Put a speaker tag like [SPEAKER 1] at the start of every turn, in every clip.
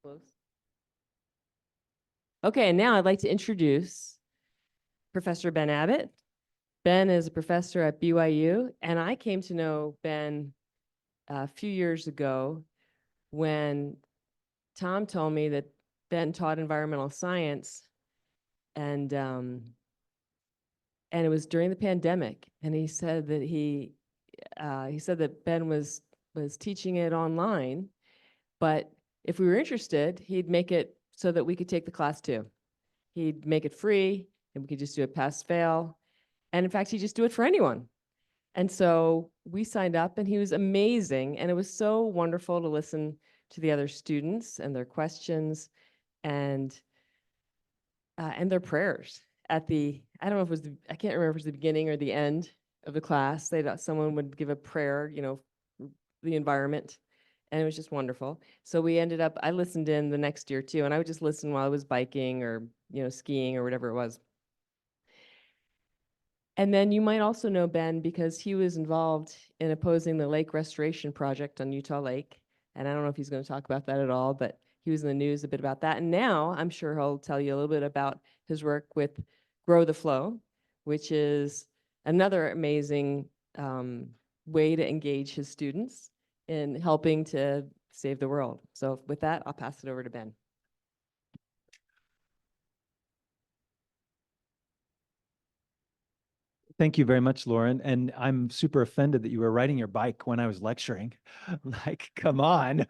[SPEAKER 1] Close. Okay, and now I'd like to introduce Professor Ben Abbott. Ben is a professor at BYU, and I came to know Ben a few years ago when Tom told me that Ben taught environmental science, and it was during the pandemic, and he said that Ben was teaching it online, but if we were interested, he'd make it so that we could take the class too. He'd make it free, and we could just do a pass-fail. And in fact, he'd just do it for anyone. And so we signed up, and he was amazing. And it was so wonderful to listen to the other students and their questions and their prayers at I don't know if it was, I can't remember if it was the beginning or the end of the class. Someone would give a prayer, the environment. And it was just wonderful. So I listened in the next year too, and I would just listen while I was biking or, skiing or whatever it was. And then you might also know Ben because he was involved in opposing the lake restoration project on Utah Lake. And I don't know if he's going to talk about that at all, but he was in the news a bit about that. And now I'm sure he'll tell you a little bit about his work with Grow the Flow, which is another amazing way to engage his students in helping to save the world. So with that, I'll pass it over to Ben.
[SPEAKER 2] Thank you very much, Lauren. And I'm super offended that you were riding your bike when I was lecturing. Like, come on.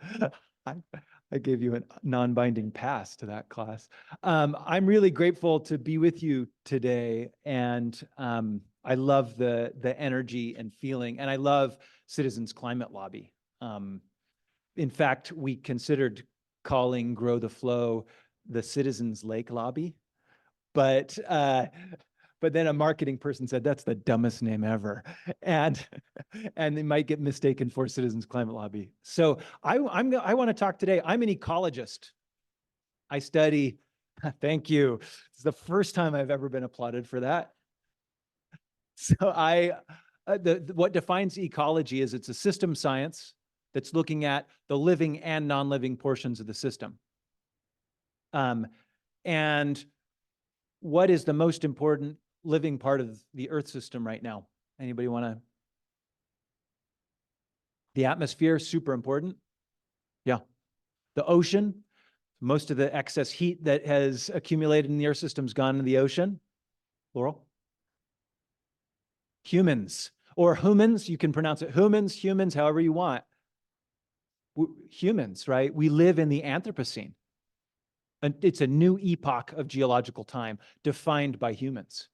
[SPEAKER 2] I gave you a non-binding pass to that class. I'm really grateful to be with you today. And I love the energy and feeling. And I love Citizens Climate Lobby. In fact, we considered calling Grow the Flow the Citizens Lake Lobby. But then a marketing person said, that's the dumbest name ever. And they might get mistaken for Citizens Climate Lobby. So I want to talk today. I'm an ecologist. I study, thank you. It's the first time I've ever been applauded for that. So what defines ecology is it's a system science that's looking at the living and non-living portions of the system. And what is the most important living part of the Earth system right now? Anybody want to? The atmosphere, super important. Yeah. The ocean, most of the excess heat that has accumulated in the Earth system's gone into the ocean. Laurel? Humans, or humans, you can pronounce it humans, however you want. Humans, right? We live in the Anthropocene. And it's a new epoch of geological time defined by humans.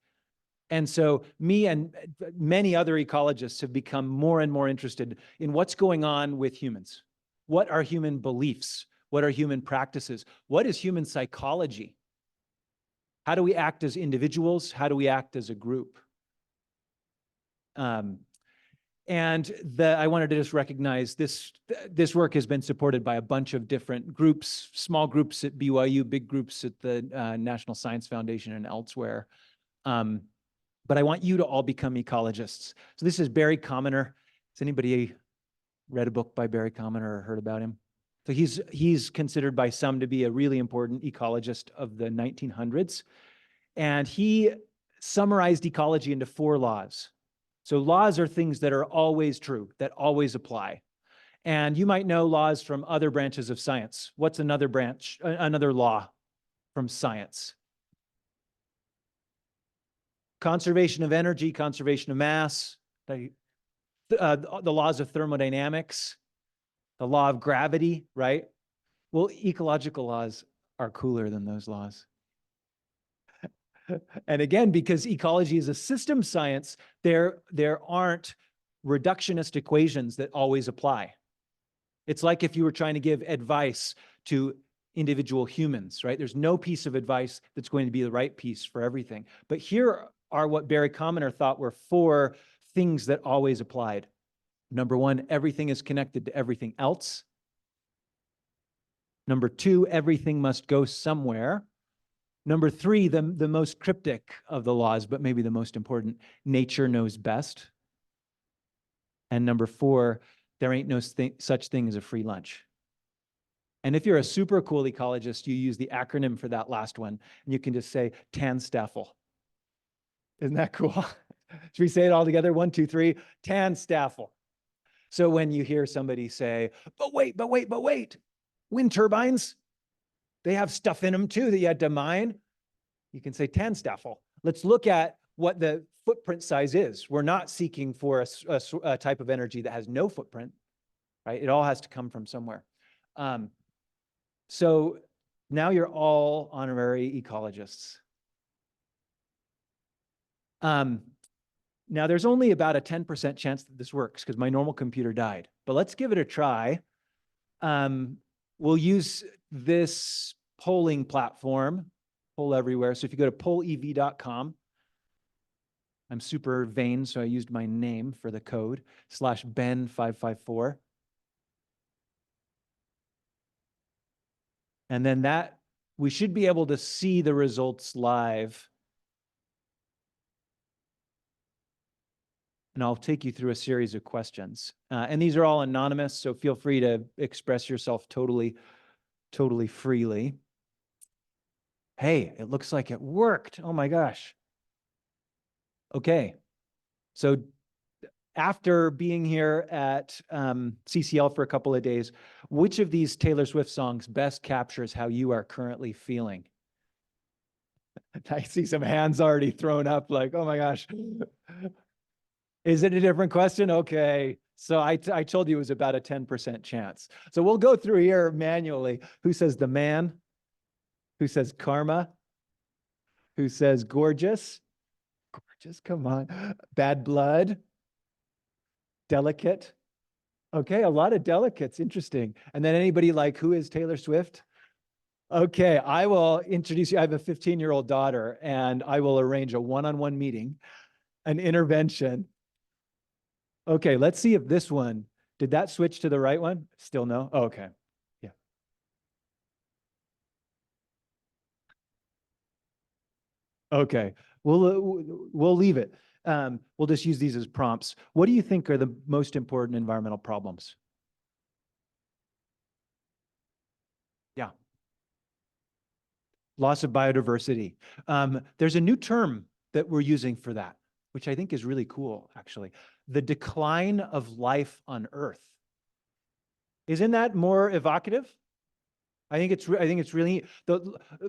[SPEAKER 2] And so me and many other ecologists have become more and more interested in what's going on with humans. What are human beliefs? What are human practices? What is human psychology? How do we act as individuals? How do we act as a group? I wanted to just recognize this work has been supported by a bunch of different groups, small groups at BYU, big groups at the National Science Foundation and elsewhere. But I want you to all become ecologists. So this is Barry Commoner. Has anybody read a book by Barry Commoner or heard about him? So he's considered by some to be a really important ecologist of the 1900s. And he summarized ecology into 4 laws. So laws are things that are always true, that always apply. And you might know laws from other branches of science. What's another branch, another law from science? Conservation of energy, conservation of mass, the laws of thermodynamics, the law of gravity, right? Well, ecological laws are cooler than those laws. And again, because ecology is a system science, there aren't reductionist equations that always apply. It's like if you were trying to give advice to individual humans, right? There's no piece of advice that's going to be the right piece for everything. But here are what Barry Commoner thought were 4 things that always applied. Number 1, everything is connected to everything else. Number 2, everything must go somewhere. Number 3, the most cryptic of the laws, but maybe the most important, nature knows best. And number 4, there ain't no such thing as a free lunch. And if you're a super cool ecologist, you use the acronym for that last one, and you can just say TANSTAFL. Isn't that cool? Should we say it all together? 1, 2, 3, TANSTAFL. So when you hear somebody say, but wait, wind turbines, they have stuff in them too that you had to mine. You can say TANSTAFL. Let's look at what the footprint size is. We're not seeking for a type of energy that has no footprint, right? It all has to come from somewhere. So now you're all honorary ecologists. Now there's only about a 10% chance that this works because my normal computer died, but let's give it a try. We'll use this polling platform, Poll Everywhere. So if you go to pollev.com, I'm super vain, so I used my name for the code, /Ben554. And then that, we should be able to see the results live. And I'll take you through a series of questions. And these are all anonymous, so feel free to express yourself totally freely. Hey, it looks like it worked. Oh my gosh. Okay. So after being here at CCL for a couple of days, which of these Taylor Swift songs best captures how you are currently feeling? I see some hands already thrown up like, oh my gosh. Is it a different question? Okay. So I told you it was about a 10% chance. So we'll go through here manually. Who says the man? Who says karma? Who says gorgeous? Gorgeous, come on. Bad blood? Delicate? Okay, a lot of delicates, interesting. And then anybody like, who is Taylor Swift? Okay, I will introduce you. I have a 15-year-old daughter, and I will arrange a one-on-one meeting, an intervention. Okay, let's see if this one, did that switch to the right one? Still no? Oh, okay, yeah. Okay, we'll leave it. We'll just use these as prompts. What do you think are the most important environmental problems? Yeah. Loss of biodiversity. There's a new term that we're using for that, which I think is really cool, actually. The decline of life on Earth. Isn't that more evocative? I think it's really the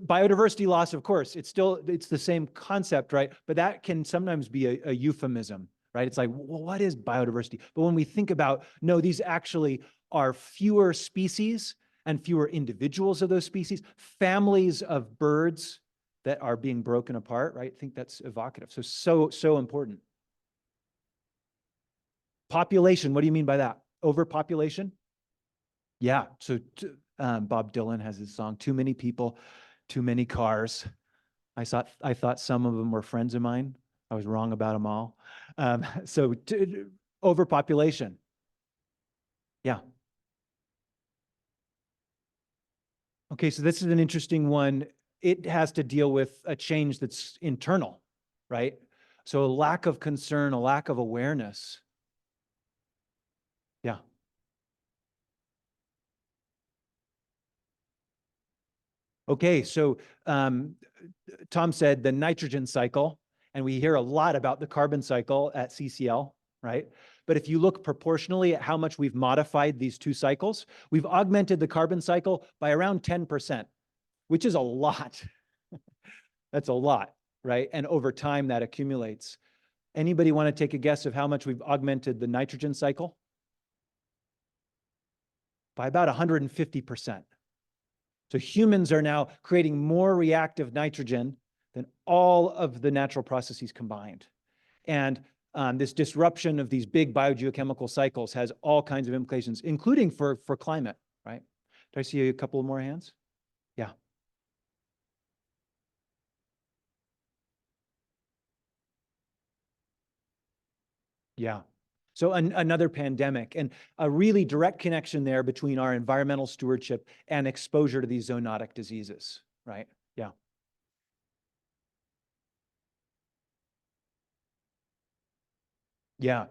[SPEAKER 2] biodiversity loss, of course, it's the same concept, right? But that can sometimes be a euphemism, right? It's like, well, what is biodiversity? But when we think about, no, these actually are fewer species and fewer individuals of those species, families of birds that are being broken apart, right? I think that's evocative. So important. Population, what do you mean by that? Overpopulation? Yeah, so Bob Dylan has his song, Too Many People, Too Many Cars. I thought some of them were friends of mine. I was wrong about them all. So overpopulation. Yeah. Okay, so this is an interesting one. It has to deal with a change that's internal, right? So a lack of concern, a lack of awareness. Yeah. Okay, so Tom said the nitrogen cycle, and we hear a lot about the carbon cycle at CCL, right? But if you look proportionally at how much we've modified these two cycles, we've augmented the carbon cycle by around 10%, which is a lot. That's a lot, right? And over time that accumulates. Anybody want to take a guess of how much we've augmented the nitrogen cycle? By about 150%. So humans are now creating more reactive nitrogen than all of the natural processes combined. And this disruption of these big biogeochemical cycles has all kinds of implications, including for climate, right? Do I see a couple more hands? Yeah. Yeah. So another pandemic, and a really direct connection there between our environmental stewardship and exposure to these zoonotic diseases, right? Yeah. Yeah.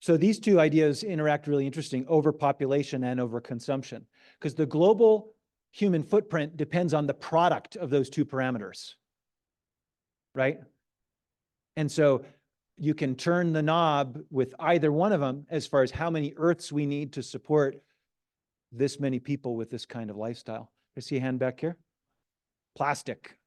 [SPEAKER 2] So these two ideas interact really interesting, overpopulation and overconsumption, because the global human footprint depends on the product of those two parameters, right? And so you can turn the knob with either one of them as far as how many Earths we need to support this many people with this kind of lifestyle. I see a hand back here. Plastic.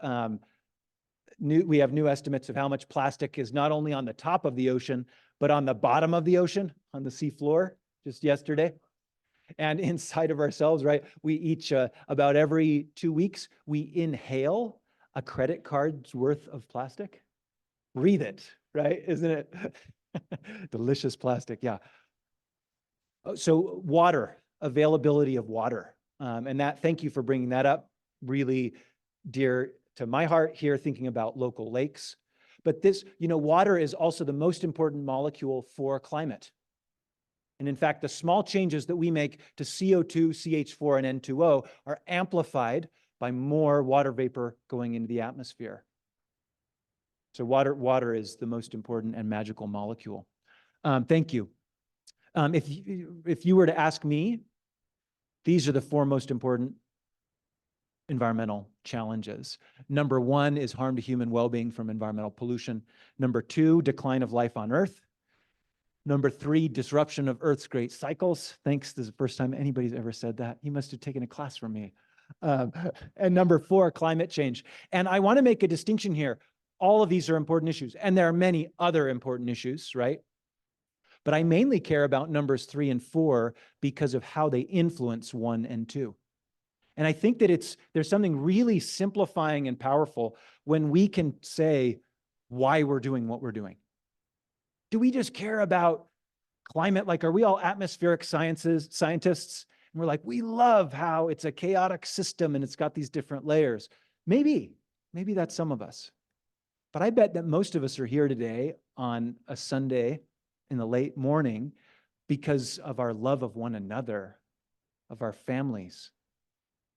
[SPEAKER 2] We have new estimates of how much plastic is not only on the top of the ocean, but on the bottom of the ocean, on the sea floor, just yesterday. And inside of ourselves, right? We each, about every 2 weeks, we inhale a credit card's worth of plastic. Breathe it, right? Isn't it? Delicious plastic, yeah. So water, availability of water. And that, thank you for bringing that up. Really dear to my heart here, thinking about local lakes. But this, water is also the most important molecule for climate. And in fact, the small changes that we make to CO2, CH4, and N2O are amplified by more water vapor going into the atmosphere. So water is the most important and magical molecule. Thank you. If you were to ask me, these are the 4 most important environmental challenges. Number 1 is harm to human well-being from environmental pollution. Number 2, decline of life on Earth. Number 3, disruption of Earth's great cycles. Thanks, this is the first time anybody's ever said that. You must have taken a class from me. And number 4, climate change. And I want to make a distinction here. All of these are important issues, and there are many other important issues, right? But I mainly care about numbers 3 and 4 because of how they influence 1 and 2. And I think that there's something really simplifying and powerful when we can say why we're doing what we're doing. Do we just care about climate? Like, are we all atmospheric scientists? And we're like, we love how it's a chaotic system and it's got these different layers. Maybe that's some of us. But I bet that most of us are here today on a Sunday in the late morning because of our love of one another, of our families,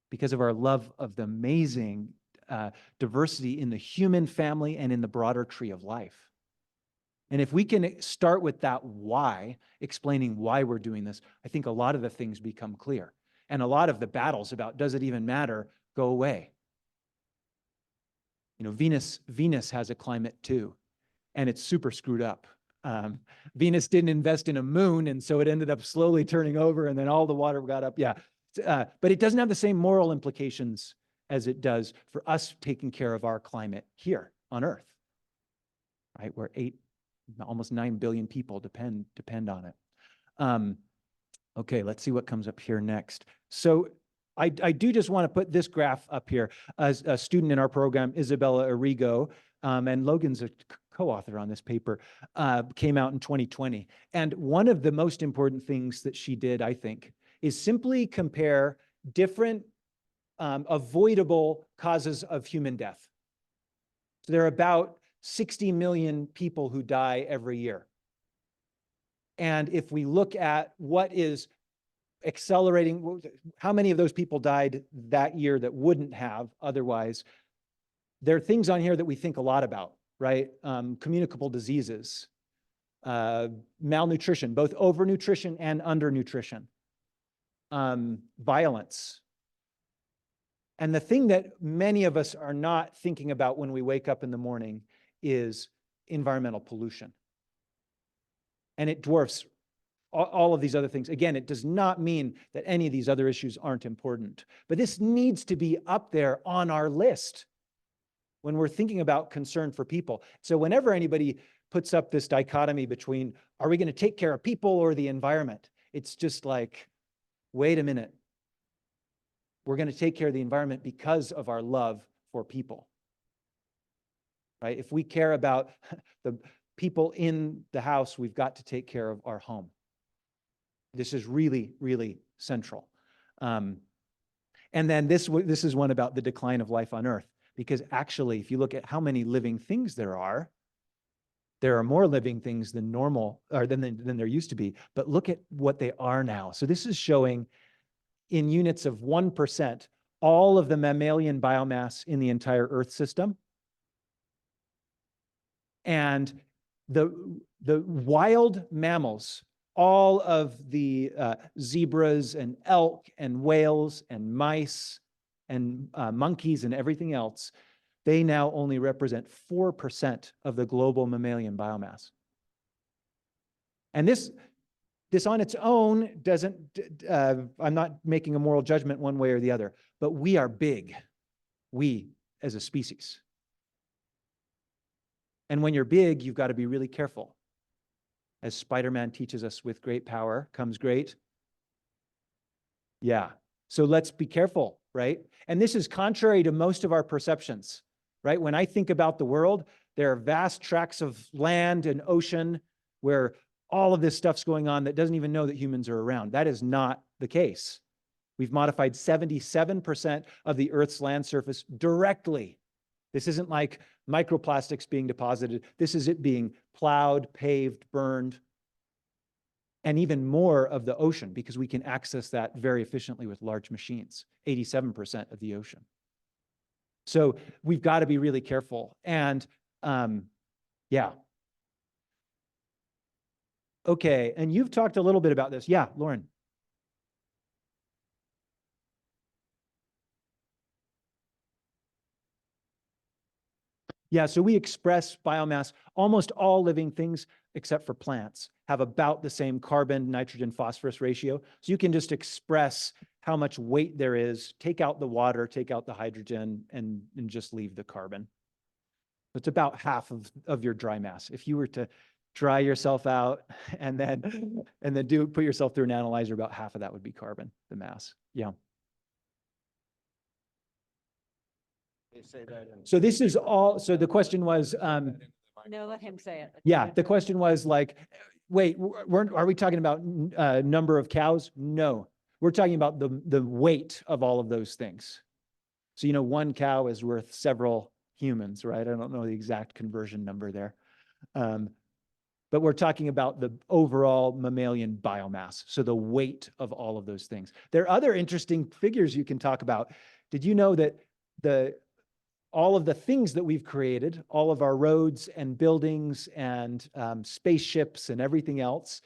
[SPEAKER 2] because of our love of the amazing diversity in the human family and in the broader tree of life. And if we can start with that why, explaining why we're doing this, I think a lot of the things become clear. And a lot of the battles about does it even matter go away. Venus has a climate too, and it's super screwed up. Venus didn't invest in a moon, and so it ended up slowly turning over, and then all the water got up. Yeah, but it doesn't have the same moral implications as it does for us taking care of our climate here on Earth, right? Where almost 9 billion people depend on it. Okay, let's see what comes up here next. So I do just want to put this graph up here. As a student in our program, Isabella Arrigo, and Logan's a co-author on this paper, came out in 2020. And one of the most important things that she did, I think, is simply compare different avoidable causes of human death. So there are about 60 million people who die every year. And if we look at what is accelerating, how many of those people died that year that wouldn't have otherwise, there are things on here that we think a lot about, right? Communicable diseases, malnutrition, both overnutrition and undernutrition, violence. And the thing that many of us are not thinking about when we wake up in the morning is environmental pollution. And it dwarfs all of these other things. Again, it does not mean that any of these other issues aren't important, but this needs to be up there on our list when we're thinking about concern for people. So whenever anybody puts up this dichotomy between, are we going to take care of people or the environment? It's just like, wait a minute. We're going to take care of the environment because of our love for people, right? If we care about the people in the house, we've got to take care of our home. This is really, really central. And then this is one about the decline of life on Earth, because actually, if you look at how many living things there are more living things than normal, or than there used to be. But look at what they are now. So this is showing in units of 1%, all of the mammalian biomass in the entire Earth system. And the the wild mammals, all of the zebras and elk and whales and mice and monkeys and everything else, they now only represent 4% of the global mammalian biomass. And this on its own doesn't, I'm not making a moral judgment one way or the other, but we are big, we as a species. And when you're big, you've got to be really careful. As Spider-Man teaches us, with great power comes great. Yeah. So let's be careful, right? And this is contrary to most of our perceptions, right? When I think about the world, there are vast tracts of land and ocean where all of this stuff's going on that doesn't even know that humans are around. That is not the case. We've modified 77% of the Earth's land surface directly. This isn't like microplastics being deposited. This is it being plowed, paved, burned, and even more of the ocean, because we can access that very efficiently with large machines, 87% of the ocean. So we've got to be really careful. And yeah. Okay, and you've talked a little bit about this. Yeah, Lauren. Yeah, so we express biomass. Almost all living things, except for plants, have about the same carbon, nitrogen, phosphorus ratio. So you can just express how much weight there is, take out the water, take out the hydrogen, and just leave the carbon. It's about half of your dry mass. If you were to dry yourself out and then put yourself through an analyzer, about half of that would be carbon, the mass. Yeah. So this is all, so the question was,
[SPEAKER 3] No, let him say it.
[SPEAKER 2] yeah, the question was like, wait, are we talking about number of cows? No, we're talking about the weight of all of those things. So, one cow is worth several humans, right? I don't know the exact conversion number there. But we're talking about the overall mammalian biomass. So the weight of all of those things. There are other interesting figures you can talk about. Did you know that all of the things that we've created, all of our roads and buildings and spaceships and everything else,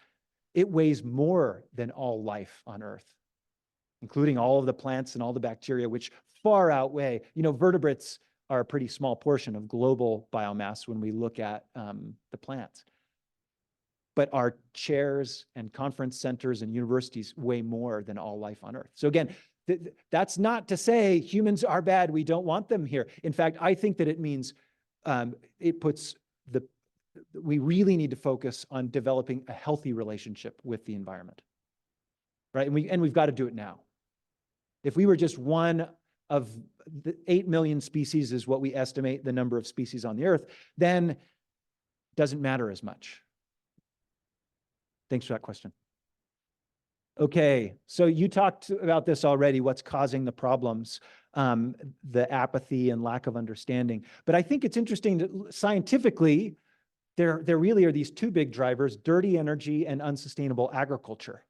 [SPEAKER 2] it weighs more than all life on Earth, including all of the plants and all the bacteria, which far outweigh, vertebrates are a pretty small portion of global biomass when we look at the plants. But our chairs and conference centers and universities weigh more than all life on Earth. So again, that's not to say humans are bad, we don't want them here. In fact, I think that it means we really need to focus on developing a healthy relationship with the environment, right? And we've got to do it now. If we were just one of the 8 million species is what we estimate the number of species on the Earth, then it doesn't matter as much. Thanks for that question. Okay, so you talked about this already, what's causing the problems, the apathy and lack of understanding. But I think it's interesting that scientifically, there really are these two big drivers: dirty energy and unsustainable agriculture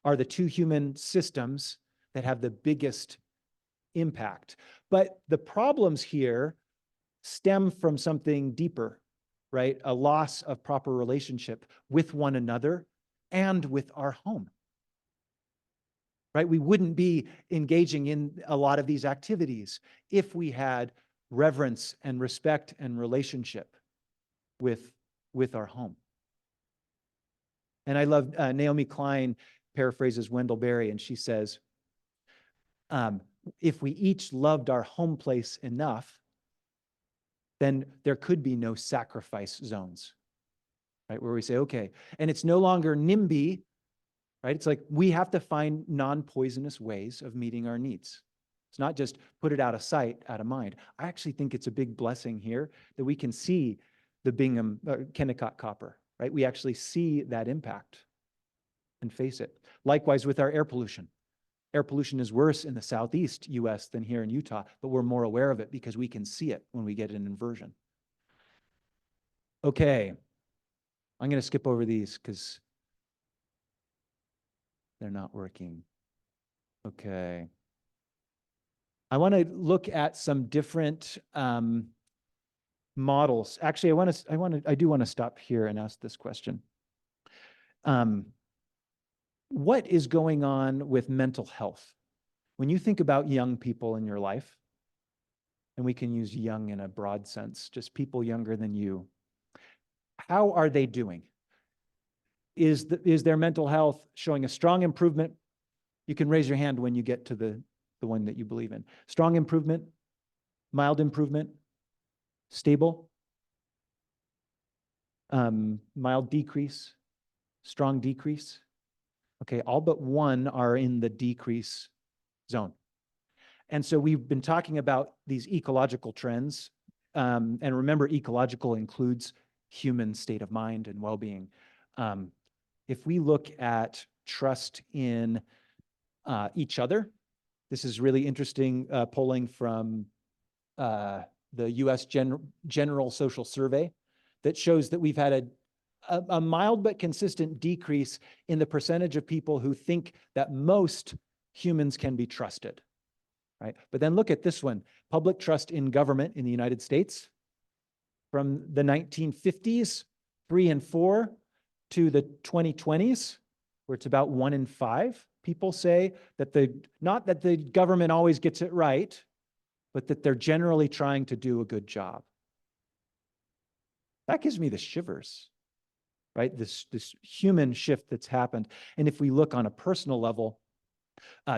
[SPEAKER 2] are the two human systems that have the biggest impact. But the problems here stem from something deeper, right? A loss of proper relationship with one another and with our home. Right? We wouldn't be engaging in a lot of these activities if we had reverence and respect and relationship with our home. And I love Naomi Klein paraphrases Wendell Berry, and she says, if we each loved our home place enough, then there could be no sacrifice zones, right? Where we say, okay, and it's no longer NIMBY, right? It's like we have to find non-poisonous ways of meeting our needs. It's not just put it out of sight, out of mind. I actually think it's a big blessing here that we can see the Bingham, Kennecott copper, right? We actually see that impact and face it. Likewise with our air pollution. Air pollution is worse in the southeast US than here in Utah, but we're more aware of it because we can see it when we get an inversion. Okay, I'm going to skip over these because they're not working. Okay. I want to look at some different models. Actually, I do want to stop here and ask this question. What is going on with mental health? When you think about young people in your life, and we can use young in a broad sense, just people younger than you, how are they doing? Is their mental health showing a strong improvement? You can raise your hand when you get to the one that you believe in. Strong improvement, mild improvement, stable, mild decrease, strong decrease. Okay, all but one are in the decrease zone. And so we've been talking about these ecological trends. And remember, ecological includes human state of mind and well-being. If we look at trust in each other, this is really interesting polling from the US General Social Survey that shows that we've had a mild but consistent decrease in the percentage of people who think that most humans can be trusted, right? But then look at this one, public trust in government in the United States from the 1950s, 3 and 4, to the 2020s, where it's about 1 in 5. People say that not that the government always gets it right, but that they're generally trying to do a good job. That gives me the shivers, right? This human shift that's happened. And if we look on a personal level,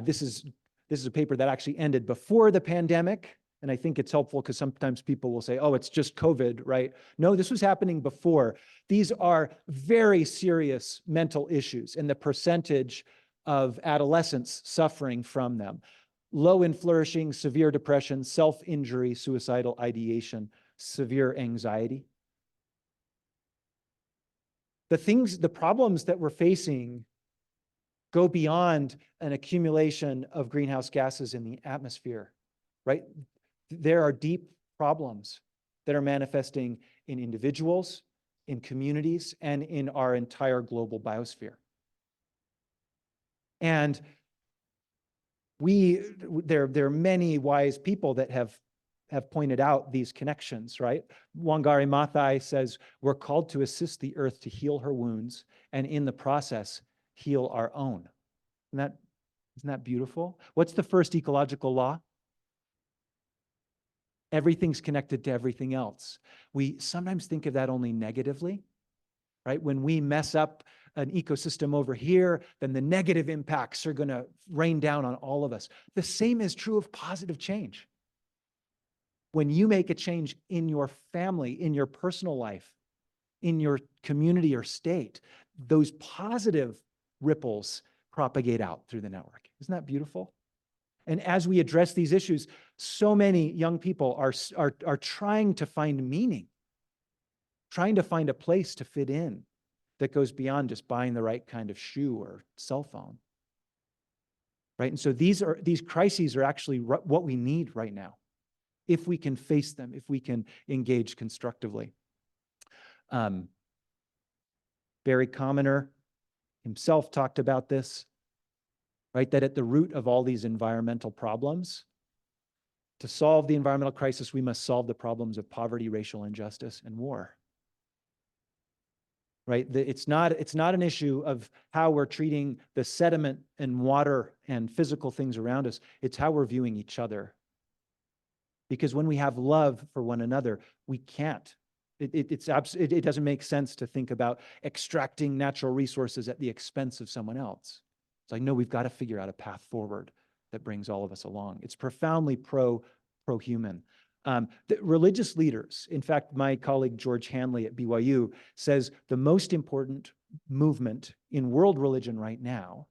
[SPEAKER 2] this is a paper that actually ended before the pandemic. And I think it's helpful because sometimes people will say, oh, it's just COVID, right? No, this was happening before. These are very serious mental issues, and the percentage of adolescents suffering from them. Low in flourishing, severe depression, self-injury, suicidal ideation, severe anxiety. The problems that we're facing go beyond an accumulation of greenhouse gases in the atmosphere, right? There are deep problems that are manifesting in individuals, in communities, and in our entire global biosphere. And there are many wise people that have pointed out these connections, right? Wangari Maathai says, we're called to assist the earth to heal her wounds, and in the process, heal our own. Isn't that beautiful? What's the first ecological law? Everything's connected to everything else. We sometimes think of that only negatively, right? When we mess up an ecosystem over here, then the negative impacts are going to rain down on all of us. The same is true of positive change. When you make a change in your family, in your personal life, in your community or state, those positive ripples propagate out through the network. Isn't that beautiful? And as we address these issues, so many young people are trying to find meaning, trying to find a place to fit in that goes beyond just buying the right kind of shoe or cell phone, right? And so these crises are actually what we need right now, if we can face them, if we can engage constructively. Barry Commoner himself talked about this, right? That at the root of all these environmental problems, to solve the environmental crisis, we must solve the problems of poverty, racial injustice, and war. Right? It's not an issue of how we're treating the sediment and water and physical things around us. It's how we're viewing each other. Because when we have love for one another, we can't. It doesn't make sense to think about extracting natural resources at the expense of someone else. It's like, no, we've got to figure out a path forward that brings all of us along. It's profoundly pro-human. The religious leaders, in fact, my colleague George Hanley at BYU says the most important movement in world religion right now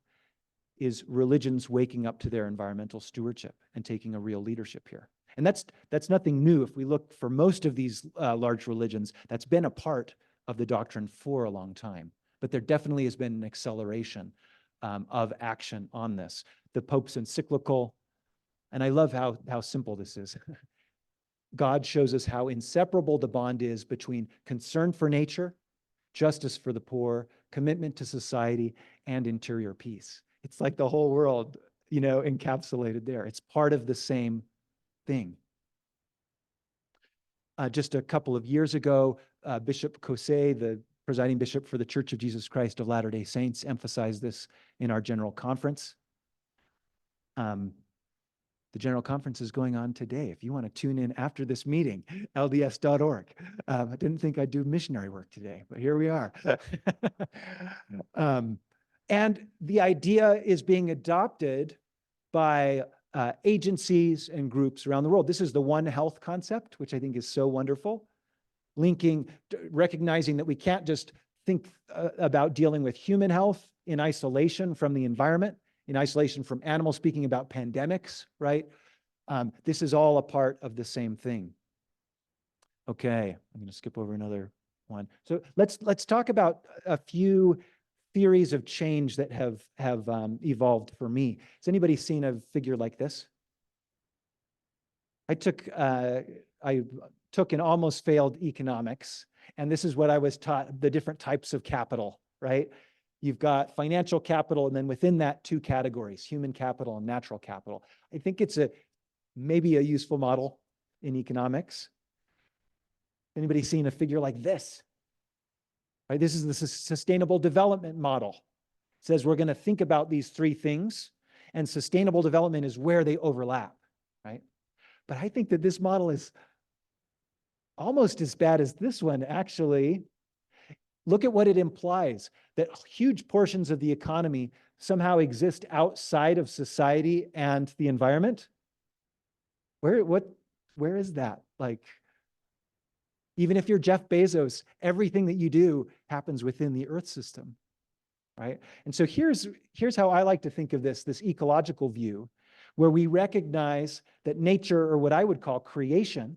[SPEAKER 2] is religions waking up to their environmental stewardship and taking a real leadership here. And that's nothing new. If we look for most of these large religions, that's been a part of the doctrine for a long time. But there definitely has been an acceleration of action on this. The Pope's encyclical, and I love how simple this is. God shows us how inseparable the bond is between concern for nature, justice for the poor, commitment to society, and interior peace. It's like the whole world, encapsulated there. It's part of the same thing. just a couple of years ago, Bishop Kosei, the presiding bishop for the Church of Jesus Christ of Latter-day Saints, emphasized this in our general conference. The general conference is going on today. If you want to tune in after this meeting, lds.org. I didn't think I'd do missionary work today, but here we are. And the idea is being adopted by agencies and groups around the world. This is the One Health concept, which I think is so wonderful. Recognizing that we can't just think about dealing with human health in isolation from the environment, in isolation from animals, speaking about pandemics, right? This is all a part of the same thing. Okay, I'm going to skip over another one. So let's talk about a few theories of change that have evolved for me. Has anybody seen a figure like this? I took and almost failed economics, and this is what I was taught: the different types of capital, right? You've got financial capital, and then within that, two categories: human capital and natural capital. I think it's maybe a useful model in economics. Anybody seen a figure like this? Right, this is the sustainable development model. It says we're going to think about these three things, and sustainable development is where they overlap, right? But I think that this model is almost as bad as this one, actually. Look at what it implies, that huge portions of the economy somehow exist outside of society and the environment. Where is that? Like, even if you're Jeff Bezos, everything that you do happens within the Earth system, right? And so here's how I like to think of this ecological view, where we recognize that nature, or what I would call creation,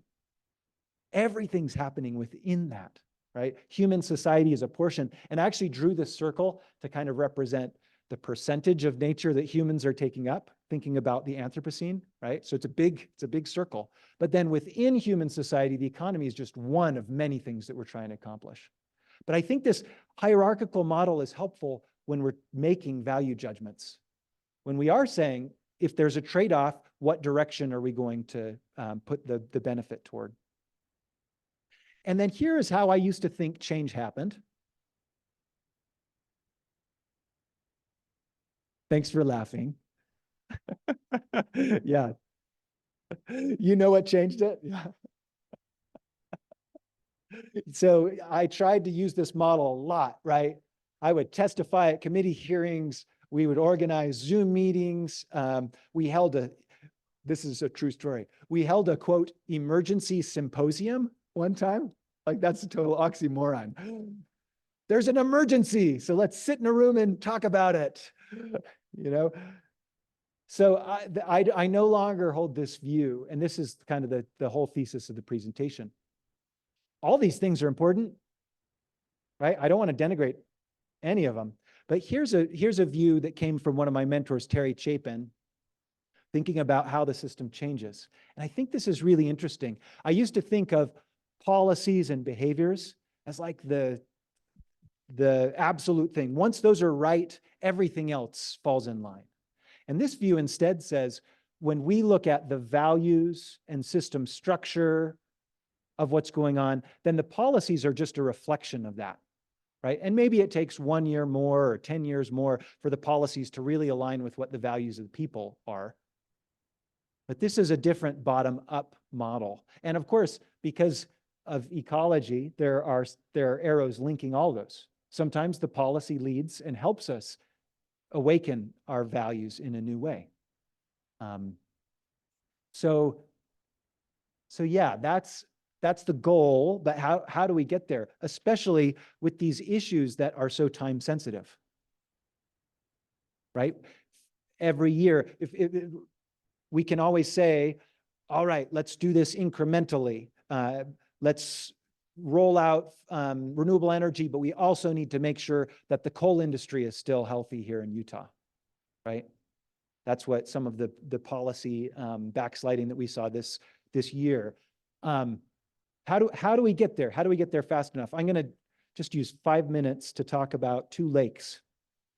[SPEAKER 2] everything's happening within that, right? Human society is a portion. And I actually drew this circle to kind of represent the percentage of nature that humans are taking up, thinking about the Anthropocene, right? So it's a big circle. But then within human society, the economy is just one of many things that we're trying to accomplish. But I think this hierarchical model is helpful when we're making value judgments. When we are saying, if there's a trade-off, what direction are we going to put the benefit toward? And then here is how I used to think change happened. Thanks for laughing. Yeah. You know what changed it? Yeah. So I tried to use this model a lot, right? I would testify at committee hearings. We would organize Zoom meetings. This is a true story. We held a, quote, emergency symposium one time. Like, that's a total oxymoron. There's an emergency, so let's sit in a room and talk about it, you know? So I no longer hold this view, and this is kind of the whole thesis of the presentation. All these things are important, right? I don't want to denigrate any of them, but here's a view that came from one of my mentors, Terry Chapin, thinking about how the system changes. And I think this is really interesting. I used to think of policies and behaviors as like the absolute thing. Once those are right, everything else falls in line. And this view instead says, when we look at the values and system structure of what's going on, then the policies are just a reflection of that, right? And maybe it takes 1 year more or 10 years more for the policies to really align with what the values of the people are. But this is a different bottom-up model. And of course, because of ecology, there are arrows linking all those. Sometimes the policy leads and helps us awaken our values in a new way. So yeah, that's the goal, but how do we get there? Especially with these issues that are so time sensitive, right? Every year, we can always say, all right, let's do this incrementally. Let's roll out renewable energy, but we also need to make sure that the coal industry is still healthy here in Utah, right? That's what some of the policy backsliding that we saw this year. How do we get there? How do we get there fast enough? I'm going to just use 5 minutes to talk about 2 lakes.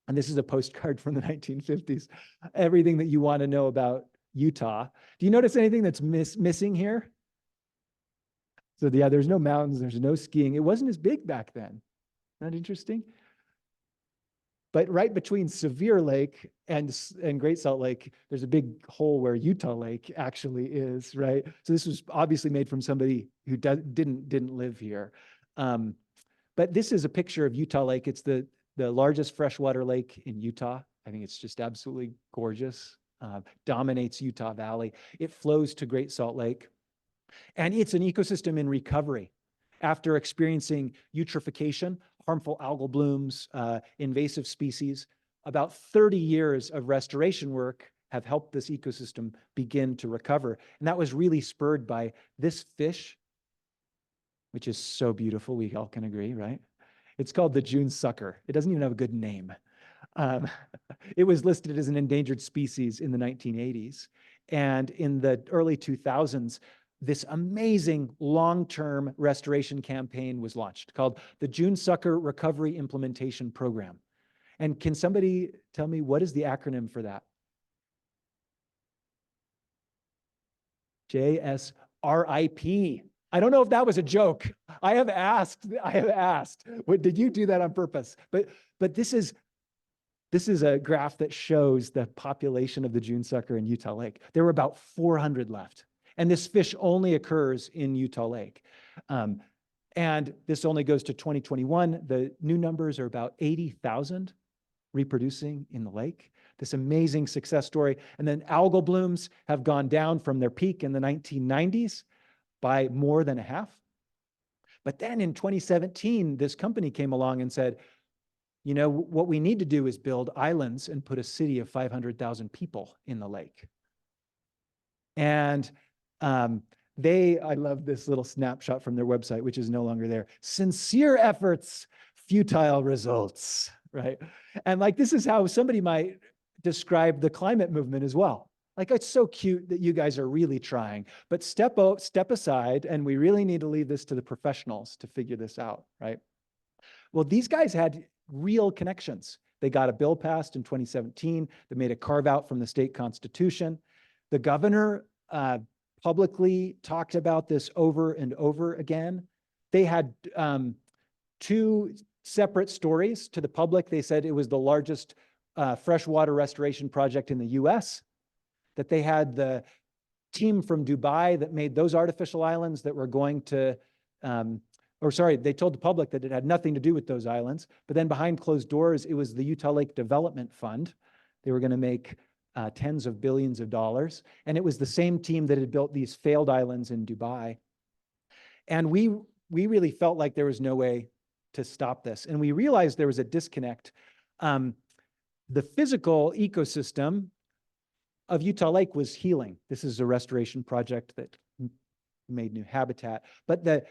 [SPEAKER 2] And this is a postcard from the 1950s. Everything that you want to know about Utah. Do you notice anything that's missing here? So yeah, there's no mountains, there's no skiing. It wasn't as big back then. Isn't that interesting? But right between Sevier Lake and Great Salt Lake, there's a big hole where Utah Lake actually is, right? So this was obviously made from somebody who didn't live here. But this is a picture of Utah Lake. It's the largest freshwater lake in Utah. I think it's just absolutely gorgeous. Dominates Utah Valley. It flows to Great Salt Lake. And it's an ecosystem in recovery after experiencing eutrophication, harmful algal blooms, invasive species. About 30 years of restoration work have helped this ecosystem begin to recover. And that was really spurred by this fish, which is so beautiful. We all can agree, right? It's called the June sucker. It doesn't even have a good name. It was listed as an endangered species in the 1980s. And in the early 2000s, this amazing long-term restoration campaign was launched called the June Sucker Recovery Implementation Program. And can somebody tell me what is the acronym for that? JSRIP. I don't know if that was a joke. I have asked, did you do that on purpose? But this is a graph that shows the population of the June sucker in Utah Lake. There were about 400 left. And this fish only occurs in Utah Lake. And this only goes to 2021. The new numbers are about 80,000 reproducing in the lake. This amazing success story. And then algal blooms have gone down from their peak in the 1990s by more than a half. But then in 2017, this company came along and said, you know, what we need to do is build islands and put a city of 500,000 people in the lake. And I love this little snapshot from their website, which is no longer there. Sincere efforts, futile results, right? And like, this is how somebody might describe the climate movement as well. Like, it's so cute that you guys are really trying, but step aside, and we really need to leave this to the professionals to figure this out, right? Well, these guys had real connections. They got a bill passed in 2017 that made a carve out from the state constitution. The governor publicly talked about this over and over again. They had two separate stories to the public. They said it was the largest freshwater restoration project in the US, that they had the team from Dubai that made those artificial islands that were going to, they told the public that it had nothing to do with those islands. But then behind closed doors, it was the Utah Lake Development Fund. They were going to make tens of billions of dollars. And it was the same team that had built these failed islands in Dubai. And we really felt like there was no way to stop this. And we realized there was a disconnect. The physical ecosystem of Utah Lake was healing. This is a restoration project that made new habitat. But the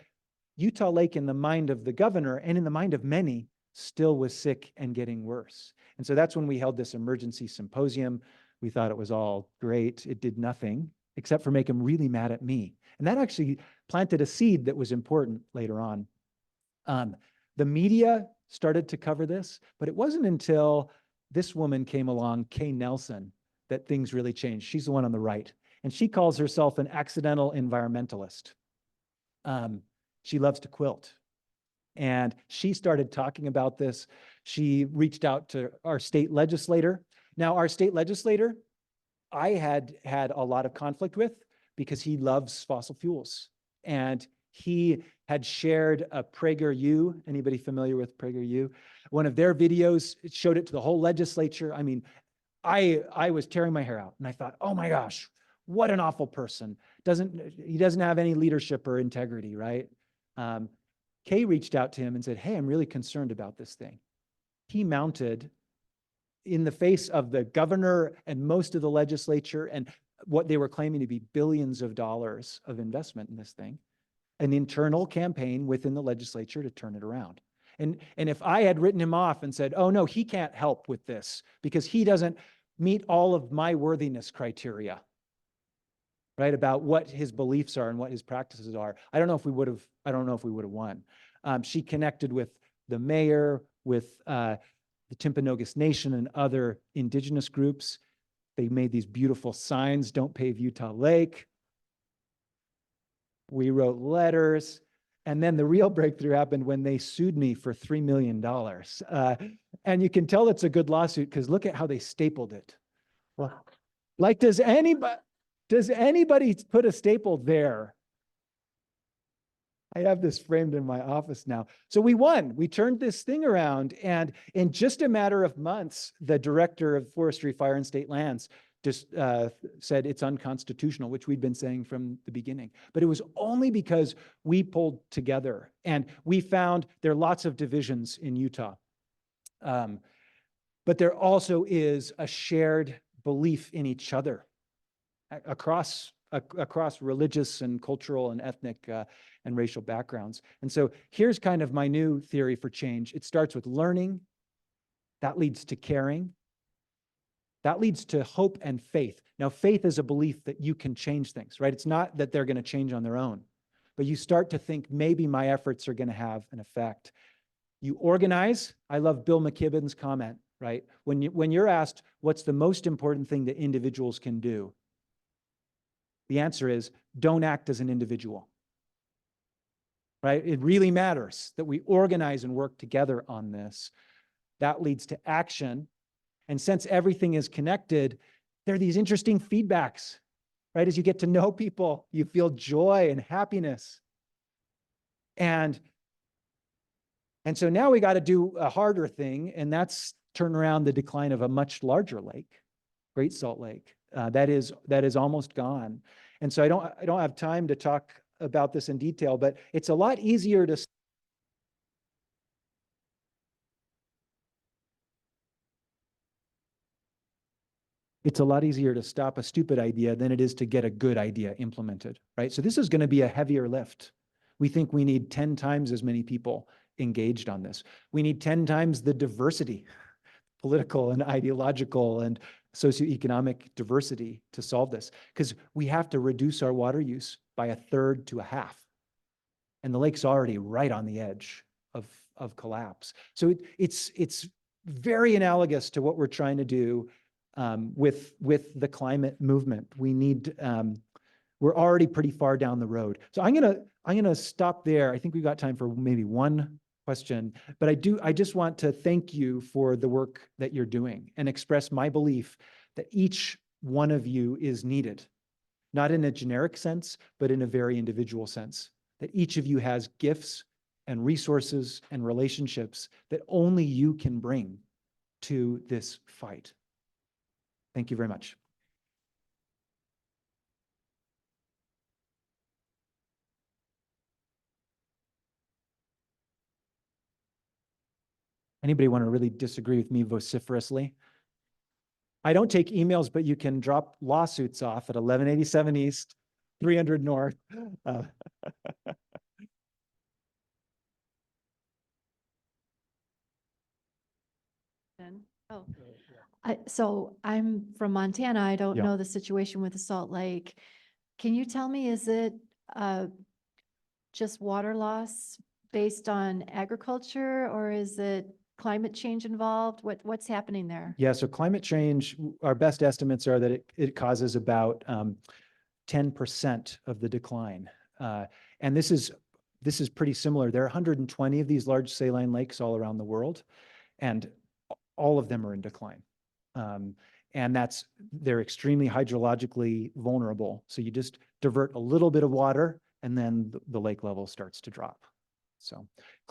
[SPEAKER 2] Utah Lake, in the mind of the governor and in the mind of many, still was sick and getting worse. And so that's when we held this emergency symposium. We thought it was all great. It did nothing except for make him really mad at me. And that actually planted a seed that was important later on. The media started to cover this, but it wasn't until this woman came along, Kay Nelson, that things really changed. She's the one on the right. And she calls herself an accidental environmentalist. She loves to quilt. And she started talking about this. She reached out to our state legislator. Now, our state legislator, I had a lot of conflict with because he loves fossil fuels. And he had shared a PragerU. Anybody familiar with PragerU? One of their videos, it showed it to the whole legislature. I mean, I was tearing my hair out. And I thought, oh my gosh, what an awful person. He doesn't have any leadership or integrity, right? Kay reached out to him and said, hey, I'm really concerned about this thing. He mounted, in the face of the governor and most of the legislature and what they were claiming to be billions of dollars of investment in this thing, an internal campaign within the legislature to turn it around. And if I had written him off and said, oh no, he can't help with this because he doesn't meet all of my worthiness criteria, right, about what his beliefs are and what his practices are, I don't know if we would have won. She connected with the mayor, with the Timpanogos Nation and other indigenous groups. They made these beautiful signs, don't pave Utah Lake. We wrote letters. And then the real breakthrough happened when they sued me for $3 million. And you can tell it's a good lawsuit because look at how they stapled it. Well, like, does anybody put a staple there? I have this framed in my office now. So we won. We turned this thing around. And in just a matter of months, the director of Forestry, Fire, and State Lands just said it's unconstitutional, which we'd been saying from the beginning. But it was only because we pulled together. And we found there are lots of divisions in Utah. But there also is a shared belief in each other across religious and cultural and ethnic and racial backgrounds. And so here's kind of my new theory for change. It starts with learning. That leads to caring. That leads to hope and faith. Now, faith is a belief that you can change things, right? It's not that they're going to change on their own, but you start to think maybe my efforts are going to have an effect. You organize. I love Bill McKibben's comment, right? When you're asked what's the most important thing that individuals can do, the answer is don't act as an individual, right? It really matters that we organize and work together on this. That leads to action. And since everything is connected, there are these interesting feedbacks, right? As you get to know people, you feel joy and happiness. And so now we got to do a harder thing, and that's turn around the decline of a much larger lake, Great Salt Lake. That is almost gone. And so I don't have time to talk about this in detail, but it's a lot easier to stop a stupid idea than it is to get a good idea implemented, right? So this is going to be a heavier lift. We think we need 10 times as many people engaged on this. We need 10 times the diversity, political and ideological and socioeconomic diversity to solve this, because we have to reduce our water use by 1/3 to 1/2. And the lake's already right on the edge of collapse. So it's very analogous to what we're trying to do with the climate movement. We're already pretty far down the road. So I'm gonna stop there. I think we've got time for maybe one question, but I just want to thank you for the work that you're doing and express my belief that each one of you is needed, not in a generic sense, but in a very individual sense, that each of you has gifts and resources and relationships that only you can bring to this fight. Thank you very much. Anybody want to really disagree with me vociferously? I don't take emails, but you can drop lawsuits off at 1187 East, 300 North.
[SPEAKER 3] Oh,
[SPEAKER 4] So I'm from Montana. I don't
[SPEAKER 2] Yeah.
[SPEAKER 4] know the situation with the Salt Lake. Can you tell me, is it just water loss based on agriculture, or is it climate change involved? What's happening there?
[SPEAKER 2] Yeah, so climate change, our best estimates are that it causes about 10% of the decline. And this is pretty similar. There are 120 of these large saline lakes all around the world, and all of them are in decline. And they're extremely hydrologically vulnerable. So you just divert a little bit of water and then the lake level starts to drop. So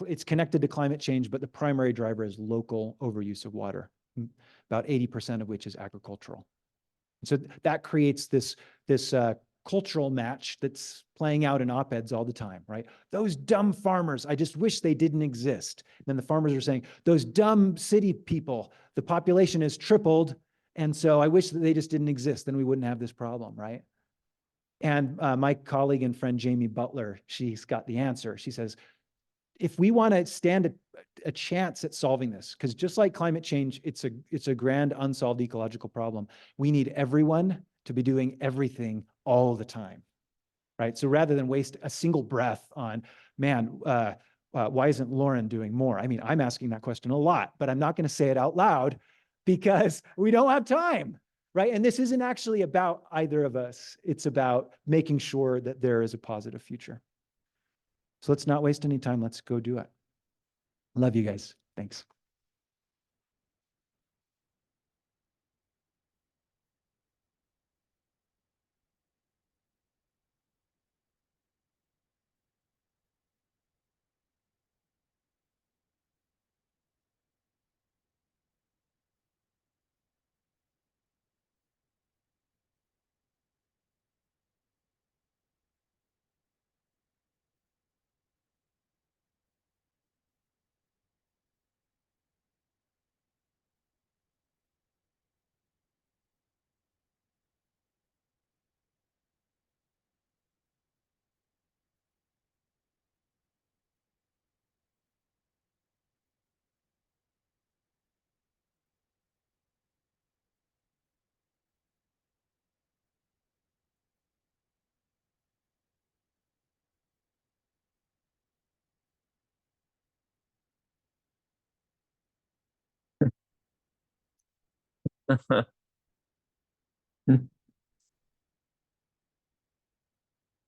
[SPEAKER 2] it's connected to climate change, but the primary driver is local overuse of water, about 80% of which is agricultural. So that creates this cultural match that's playing out in op-eds all the time, right? Those dumb farmers, I just wish they didn't exist. And then the farmers are saying, those dumb city people, the population has tripled, and so I wish that they just didn't exist, then we wouldn't have this problem, right? And my colleague and friend Jamie Butler, she's got the answer. She says, if we want to stand a chance at solving this, because just like climate change, it's a grand unsolved ecological problem. We need everyone to be doing everything all the time, right? So rather than waste a single breath on, man, why isn't Lauren doing more? I mean, I'm asking that question a lot, but I'm not going to say it out loud because we don't have time. right? And this isn't actually about either of us. It's about making sure that there is a positive future. So let's not waste any time. Let's go do it. Love you guys. Thanks.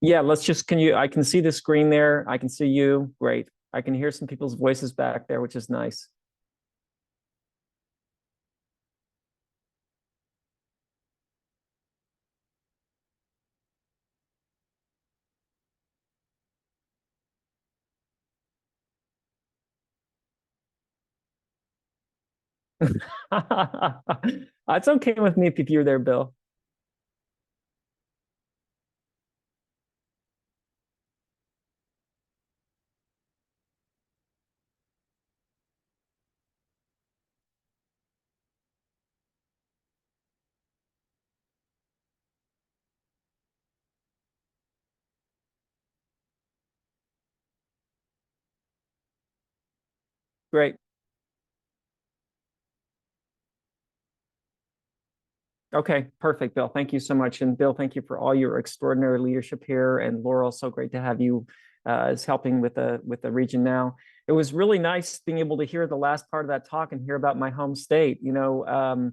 [SPEAKER 5] Yeah, I can see the screen there. I can see you. Great. I can hear some people's voices back there, which is nice. It's okay with me if you're there, Bill. Great. Okay, perfect, Bill. Thank you so much. And Bill, thank you for all your extraordinary leadership here. And Laurel, so great to have you as helping with the region now. It was really nice being able to hear the last part of that talk and hear about my home state. When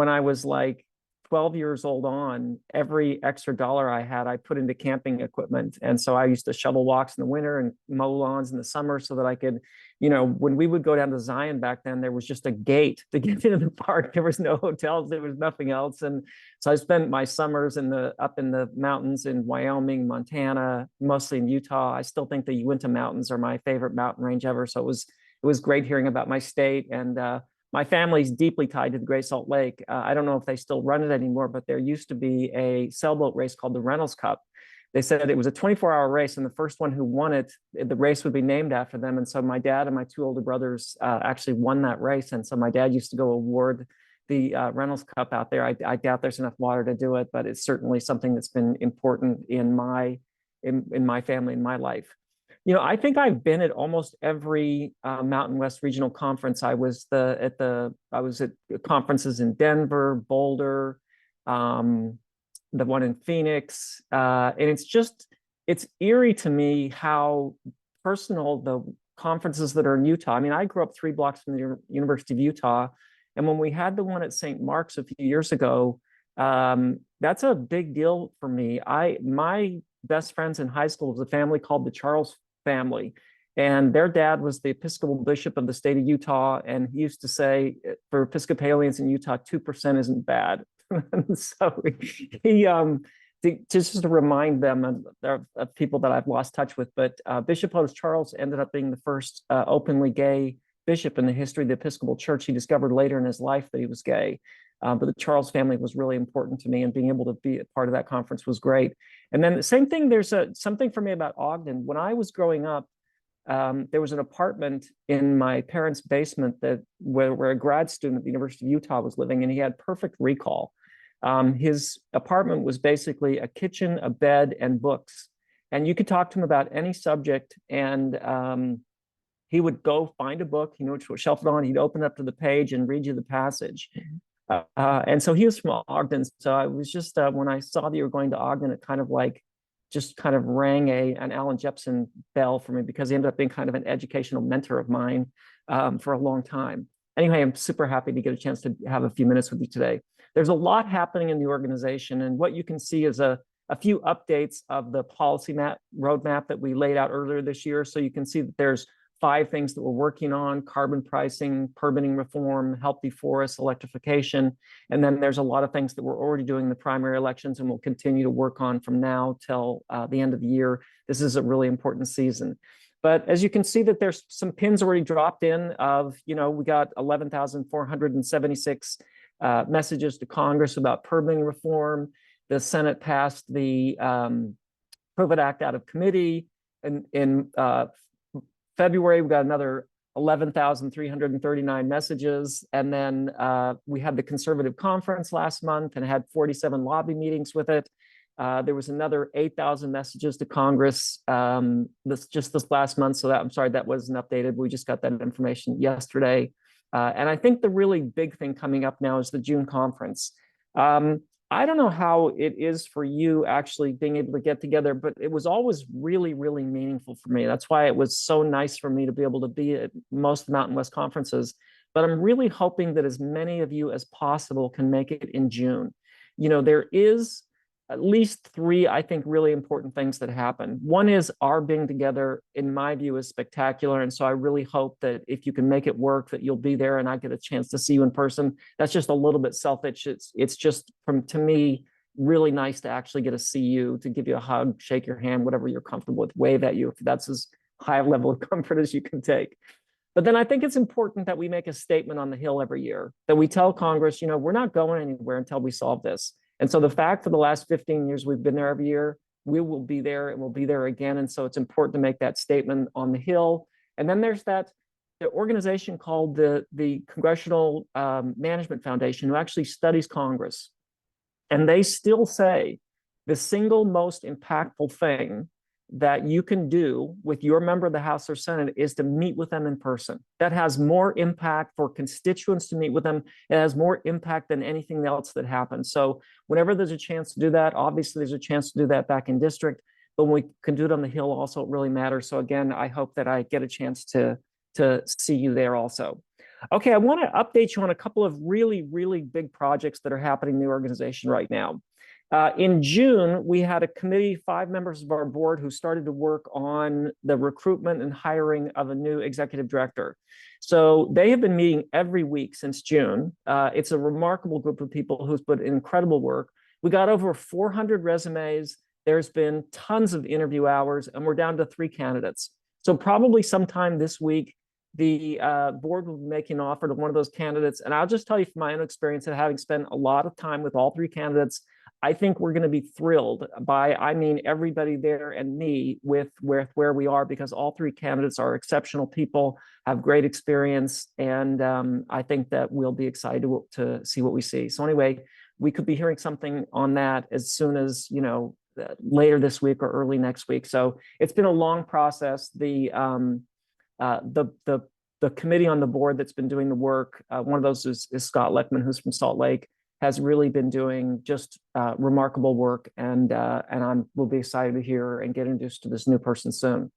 [SPEAKER 5] I was like 12 years old on, every extra dollar I had, I put into camping equipment. And so I used to shovel walks in the winter and mow lawns in the summer so that I could, when we would go down to Zion back then, there was just a gate to get into the park. There was no hotels, there was nothing else. And so I spent my summers up in the mountains in Wyoming, Montana, mostly in Utah. I still think the Uinta Mountains are my favorite mountain range ever. So it was great hearing about my state. And my family's deeply tied to the Great Salt Lake. I don't know if they still run it anymore, but there used to be a sailboat race called the Reynolds Cup. They said it was a 24-hour race, and the first one who won it, the race would be named after them. And so my dad and my two older brothers actually won that race. And so my dad used to go award the Reynolds Cup out there. I doubt there's enough water to do it, but it's certainly something that's been important in my family, in my life. I think I've been at almost every Mountain West Regional Conference. I was at conferences in Denver, Boulder, the one in Phoenix, and it's eerie to me how personal the conferences that are in Utah. I mean, I grew up 3 blocks from the University of Utah, and when we had the one at St. Mark's a few years ago, that's a big deal for me. My best friends in high school was a family called the Charles family, and their dad was the Episcopal bishop of the state of Utah, and he used to say, for Episcopalians in Utah, 2% isn't bad. So he just to remind them of people that I've lost touch with, but Bishop Otis Charles ended up being the first openly gay bishop in the history of the Episcopal Church. He discovered later in his life that he was gay, but the Charles family was really important to me, and being able to be a part of that conference was great. And then the same thing, there's something for me about Ogden. When I was growing up, there was an apartment in my parents' basement where a grad student at the University of Utah was living, and he had perfect recall. His apartment was basically a kitchen, a bed, and books. And you could talk to him about any subject, and he would go find a book, which would shelf it on, he'd open up to the page and read you the passage. And so he was from Ogden. So I was just, when I saw that you were going to Ogden, it kind of rang an Alan Jepson bell for me, because he ended up being kind of an educational mentor of mine for a long time. Anyway, I'm super happy to get a chance to have a few minutes with you today. there's a lot happening in the organization. And what you can see is a few updates of the policy roadmap that we laid out earlier this year. So you can see that there's 5 things that we're working on: carbon pricing, permitting reform, healthy forests, electrification. And then there's a lot of things that we're already doing in the primary elections and we'll continue to work on from now till the end of the year. This is a really important season. But as you can see that there's some pins already dropped in of, we got 11,476 messages to Congress about permitting reform. The Senate passed the COVID Act out of committee. In February, we got another 11,339 messages. And then we had the Conservative Conference last month and had 47 lobby meetings with it. There was another 8,000 messages to Congress this last month. So that, I'm sorry, that wasn't updated. We just got that information yesterday. And I think the really big thing coming up now is the June conference. I don't know how it is for you actually being able to get together, but it was always really, really meaningful for me. That's why it was so nice for me to be able to be at most Mountain West conferences. But I'm really hoping that as many of you as possible can make it in June. There is at least 3, I think, really important things that happen. One is our being together, in my view, is spectacular. And so I really hope that if you can make it work, that you'll be there and I get a chance to see you in person. That's just a little bit selfish. It's just, to me, really nice to actually get to see you, to give you a hug, shake your hand, whatever you're comfortable with, wave at you, if that's as high a level of comfort as you can take. But then I think it's important that we make a statement on the Hill every year, that we tell Congress, we're not going anywhere until we solve this. And so the fact for the last 15 years we've been there every year, we will be there and we'll be there again. And so it's important to make that statement on the Hill. And then there's the organization called the Congressional Management Foundation, who actually studies Congress. And they still say the single most impactful thing that you can do with your member of the House or Senate is to meet with them in person. That has more impact for constituents to meet with them. It has more impact than anything else that happens. So whenever there's a chance to do that, obviously there's a chance to do that back in district, but when we can do it on the Hill also, it really matters. So again, I hope that I get a chance to see you there also. Okay, I want to update you on a couple of really, really big projects that are happening in the organization right now. In June, we had a committee, 5 members of our board, who started to work on the recruitment and hiring of a new executive director. So they have been meeting every week since June. It's a remarkable group of people who's put in incredible work. We got over 400 resumes. There's been tons of interview hours, and we're down to 3 candidates. So probably sometime this week, the board will be making an offer to one of those candidates. And I'll just tell you from my own experience that having spent a lot of time with all 3 candidates, I think we're going to be thrilled by, I mean, everybody there and me with where we are, because all 3 candidates are exceptional people, have great experience. And I think that we'll be excited to see what we see. So anyway, we could be hearing something on that as soon as, later this week or early next week. So it's been a long process. The committee on the board that's been doing the work, one of those is Scott Leckman, who's from Salt Lake, has really been doing just remarkable work, and we'll be excited to hear and get introduced to this new person soon.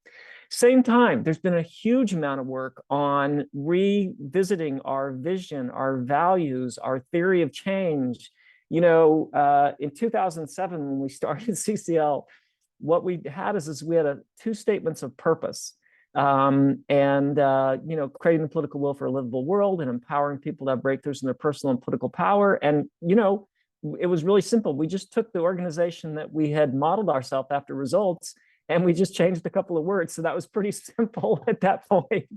[SPEAKER 5] Same time, there's been a huge amount of work on revisiting our vision, our values, our theory of change. In 2007, when we started CCL, what we had is we had 2 statements of purpose. Creating the political will for a livable world and empowering people to have breakthroughs in their personal and political power. And, it was really simple. We just took the organization that we had modeled ourselves after results, and we just changed a couple of words. So that was pretty simple at that point.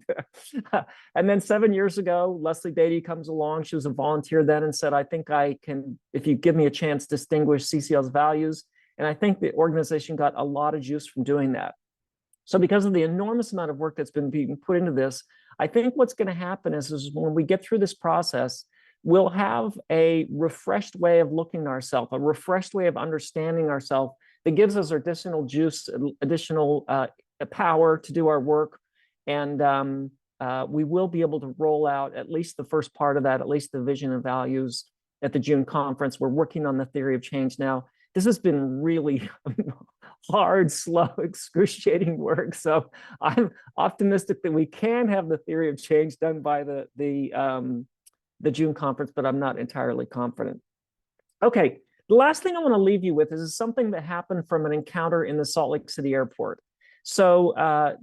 [SPEAKER 5] And then 7 years ago, Leslie Beatty comes along. She was a volunteer then and said, I think I can, if you give me a chance, distinguish CCL's values. And I think the organization got a lot of juice from doing that. So because of the enormous amount of work that's been being put into this, I think what's going to happen is when we get through this process, we'll have a refreshed way of looking at ourselves, a refreshed way of understanding ourselves that gives us additional juice, additional power to do our work. And we will be able to roll out at least the first part of that, at least the vision and values at the June conference. We're working on the theory of change now. This has been really hard, slow, excruciating work. So I'm optimistic that we can have the theory of change done by the June conference, but I'm not entirely confident. Okay, the last thing I want to leave you with is something that happened from an encounter in the Salt Lake City airport. So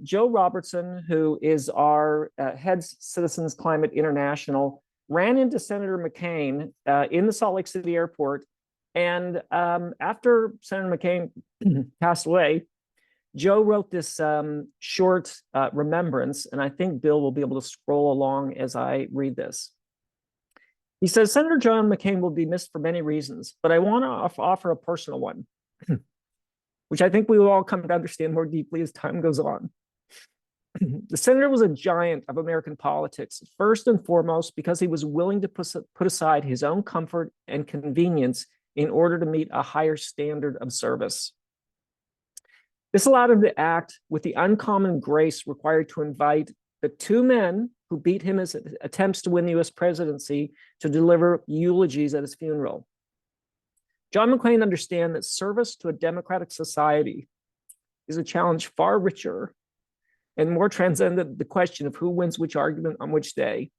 [SPEAKER 5] Joe Robertson, who is our head Citizens Climate International, ran into Senator McCain in the Salt Lake City airport. And after Senator McCain passed away, Joe wrote this short remembrance, and I think Bill will be able to scroll along as I read this. He says, Senator John McCain will be missed for many reasons, but I want to offer a personal one, which I think we will all come to understand more deeply as time goes on. The senator was a giant of American politics, first and foremost because he was willing to put aside his own comfort and convenience in order to meet a higher standard of service. This allowed him to act with the uncommon grace required to invite the two men who beat him in his attempts to win the US presidency to deliver eulogies at his funeral. John McCain understands that service to a democratic society is a challenge far richer and more transcendent the question of who wins which argument on which day.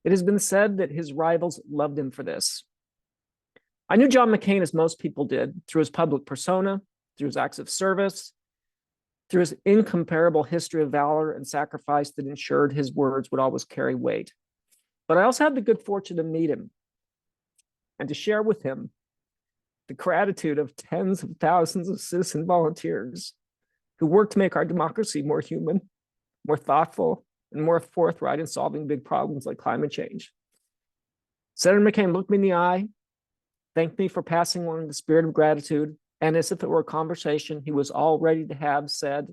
[SPEAKER 5] It has been said that his rivals loved him for this. I knew John McCain, as most people did, through his public persona, through his acts of service, through his incomparable history of valor and sacrifice that ensured his words would always carry weight. But I also had the good fortune to meet him and to share with him the gratitude of tens of thousands of citizen volunteers who work to make our democracy more human, more thoughtful, and more forthright in solving big problems like climate change. Senator McCain looked me in the eye, thanked me for passing along the spirit of gratitude, and as if it were a conversation he was all ready to have, said,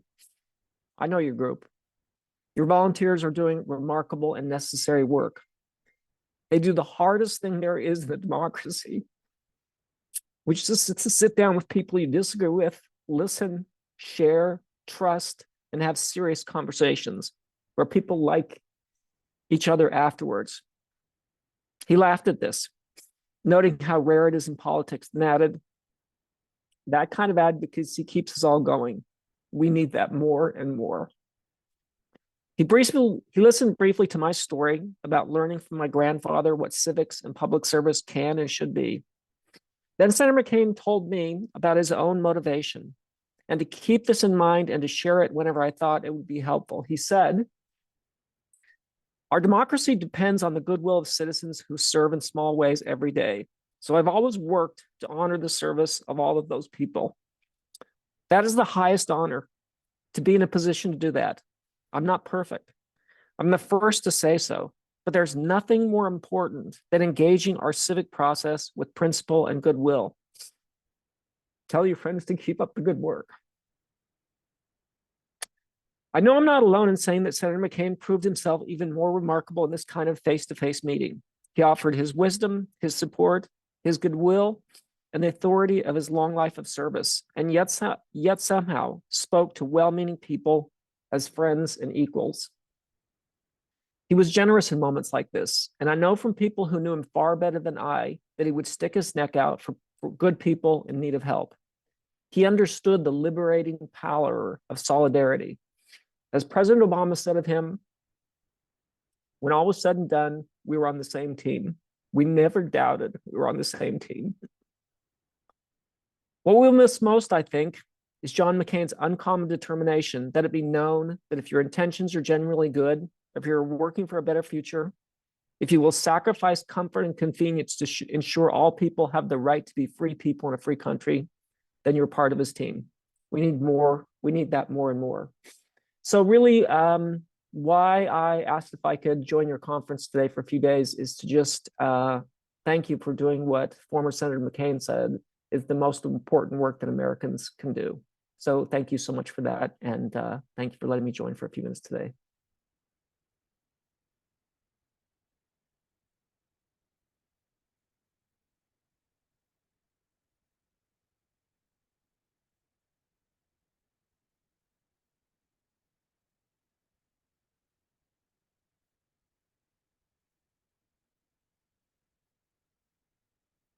[SPEAKER 5] I know your group. Your volunteers are doing remarkable and necessary work. They do the hardest thing there is in a democracy, which is to sit down with people you disagree with, listen, share, trust, and have serious conversations where people like each other afterwards. He laughed at this, noting how rare it is in politics, and added, that kind of advocacy keeps us all going. We need that more and more. He listened briefly to my story about learning from my grandfather what civics and public service can and should be. Then Senator McCain told me about his own motivation and to keep this in mind and to share it whenever I thought it would be helpful. He said, our democracy depends on the goodwill of citizens who serve in small ways every day. So I've always worked to honor the service of all of those people. That is the highest honor, to be in a position to do that. I'm not perfect. I'm the first to say so, but there's nothing more important than engaging our civic process with principle and goodwill. Tell your friends to keep up the good work. I know I'm not alone in saying that Senator McCain proved himself even more remarkable in this kind of face-to-face meeting. He offered his wisdom, his support, his goodwill, and the authority of his long life of service, and yet somehow spoke to well-meaning people as friends and equals. He was generous in moments like this, and I know from people who knew him far better than I that he would stick his neck out for good people in need of help. He understood the liberating power of solidarity. As President Obama said of him, when all was said and done, we were on the same team. We never doubted we were on the same team. What we'll miss most, I think, is John McCain's uncommon determination that it be known that if your intentions are genuinely good, if you're working for a better future, if you will sacrifice comfort and convenience to ensure all people have the right to be free people in a free country, then you're part of his team. We need more. We need that more and more. So really, why I asked if I could join your conference today for a few days is to just thank you for doing what former Senator McCain said is the most important work that Americans can do. So thank you so much for that. And thank you for letting me join for a few minutes today.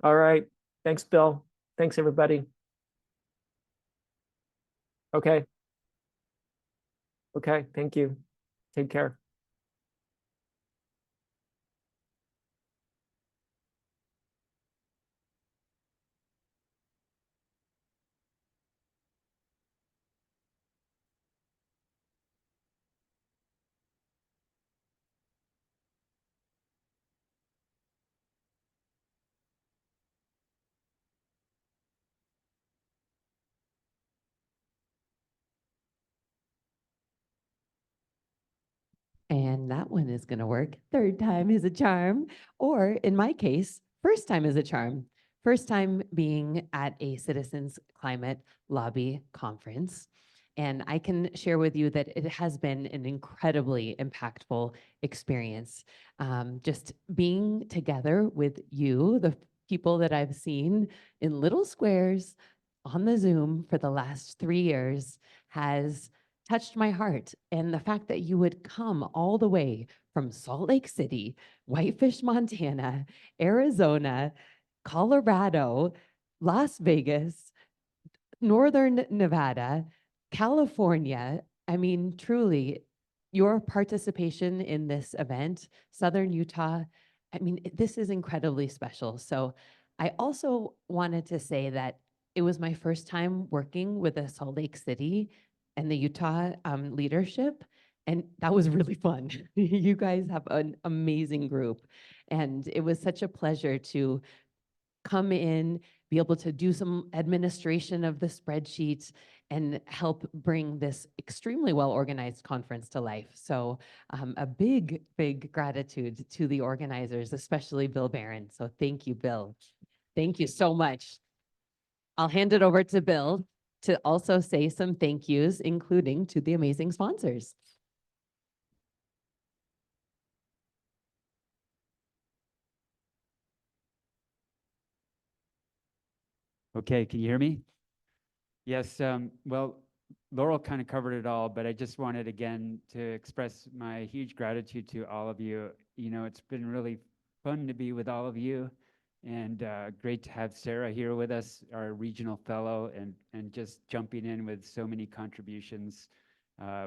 [SPEAKER 5] All right. Thanks, Bill. Thanks, everybody. Okay. Okay. Thank you. Take care.
[SPEAKER 6] that one is going to work. Third time is a charm. Or in my case, first time is a charm. First time being at a Citizens Climate Lobby conference. And I can share with you that it has been an incredibly impactful experience. Just being together with you, the people that I've seen in little squares on the Zoom for the last 3 years has touched my heart. And the fact that you would come all the way from Salt Lake City, Whitefish, Montana, Arizona, Colorado, Las Vegas, Northern Nevada, California. I mean, truly, your participation in this event, Southern Utah, I mean, this is incredibly special. So I also wanted to say that it was my first time working with the Salt Lake City and the Utah leadership. And that was really fun. You guys have an amazing group. And it was such a pleasure to come in, be able to do some administration of the spreadsheets and help bring this extremely well-organized conference to life. So a big, big gratitude to the organizers, especially Bill Barron. So thank you, Bill. Thank you so much. I'll hand it over to Bill to also say some thank yous, including to the amazing sponsors.
[SPEAKER 7] Okay, can you hear me? Yes, well, Laurel kind of covered it all, but I just wanted again to express my huge gratitude to all of you. You know, it's been really fun to be with all of you, and great to have Sarah here with us, our regional fellow, and just jumping in with so many contributions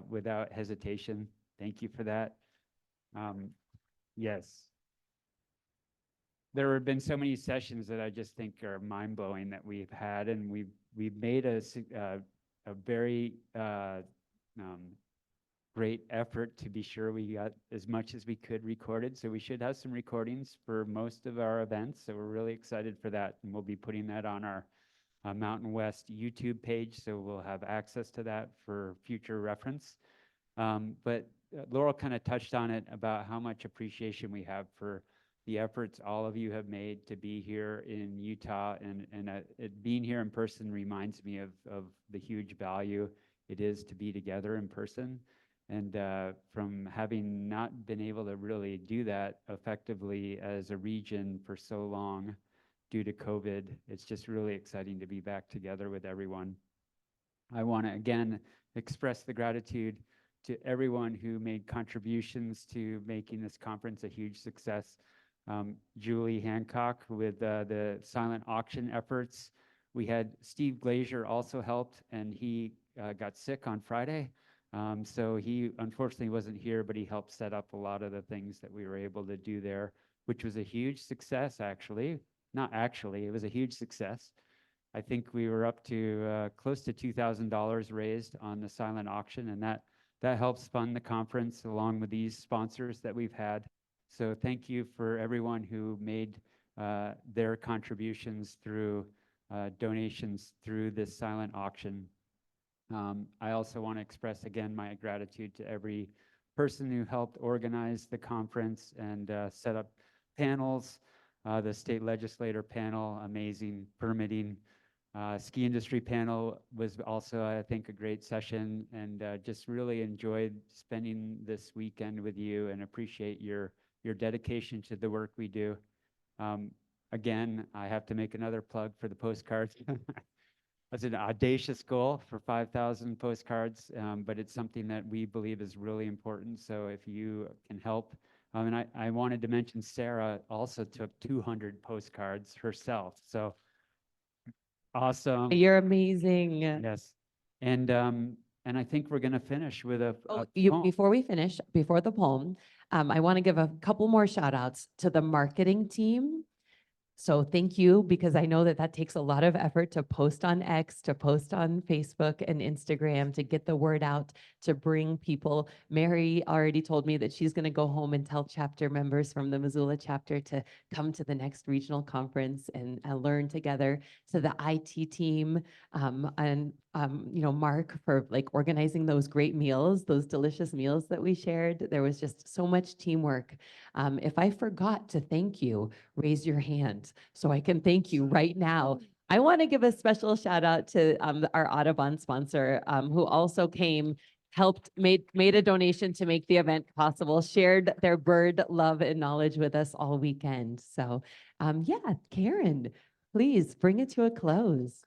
[SPEAKER 7] without hesitation. Thank you for that. Yes. There have been so many sessions that I just think are mind-blowing that we've had, and we've made a very great effort to be sure we got as much as we could recorded. So we should have some recordings for most of our events. So we're really excited for that, and we'll be putting that on our Mountain West YouTube page. So we'll have access to that for future reference. But Laurel kind of touched on it about how much appreciation we have for the efforts all of you have made to be here in Utah, and being here in person reminds me of the huge value it is to be together in person. And from having not been able to really do that effectively as a region for so long due to COVID, it's just really exciting to be back together with everyone. I want to again express the gratitude to everyone who made contributions to making this conference a huge success. Julie Hancock with the silent auction efforts. We had Steve Glazier also helped, and he got sick on Friday. So he unfortunately wasn't here, but he helped set up a lot of the things that we were able to do there, which was a huge success, actually. Not actually, it was a huge success. I think we were up to close to $2,000 raised on the silent auction, and that helps fund the conference along with these sponsors that we've had. So thank you for everyone who made their contributions through donations through this silent auction. I also want to express again my gratitude to every person who helped organize the conference and set up panels. The state legislator panel, amazing permitting. Ski industry panel was also, I think, a great session, and just really enjoyed spending this weekend with you and appreciate your dedication to the work we do. Again, I have to make another plug for the postcards. That's an audacious goal for 5,000 postcards, but it's something that we believe is really important. So if you can help, and I wanted to mention Sarah also took 200 postcards herself. So awesome.
[SPEAKER 6] You're amazing.
[SPEAKER 7] Yes. And I think we're going to finish with a poem.
[SPEAKER 6] Before we finish, before the poem, I want to give a couple more shout outs to the marketing team. So thank you, because I know that that takes a lot of effort to post on X, to post on Facebook and Instagram, to get the word out, to bring people. Mary already told me that she's going to go home and tell chapter members from the Missoula chapter to come to the next regional conference and learn together. To the IT team, and Mark, for like organizing those great meals, those delicious meals that we shared. There was just so much teamwork. If I forgot to thank you, raise your hand so I can thank you right now. I want to give a special shout out to our Audubon sponsor, who also came, helped, made a donation to make the event possible, shared their bird love and knowledge with us all weekend. So yeah, Karen, please bring it to a close.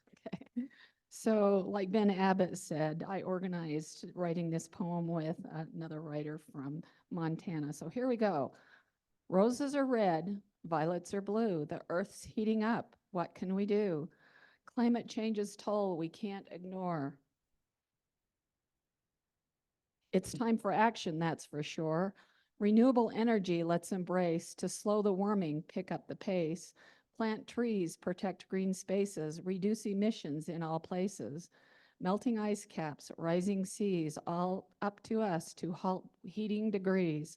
[SPEAKER 8] So like Ben Abbott said, I organized writing this poem with another writer from Montana. So here we go. Roses are red, violets are blue. The earth's heating up. What can we do? Climate change's toll we can't ignore. It's time for action, that's for sure. Renewable energy let's embrace to slow the warming, pick up the pace. Plant trees, protect green spaces, reduce emissions in all places. Melting ice caps, rising seas, all up to us to halt heating degrees.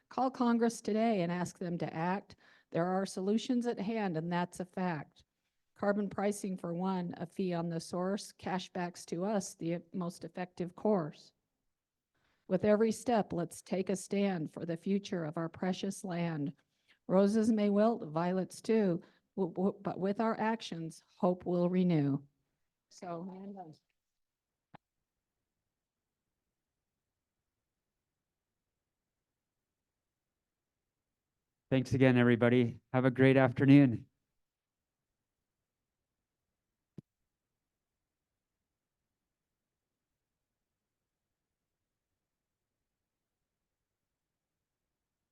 [SPEAKER 8] Call Congress today and ask them to act. There are solutions at hand, and that's a fact. Carbon pricing for one, a fee on the source, cashbacks to us, the most effective course. With every step, let's take a stand for the future of our precious land. Roses may wilt, violets too, but with our actions, hope will renew. So,
[SPEAKER 7] Thanks again, everybody. Have a great afternoon.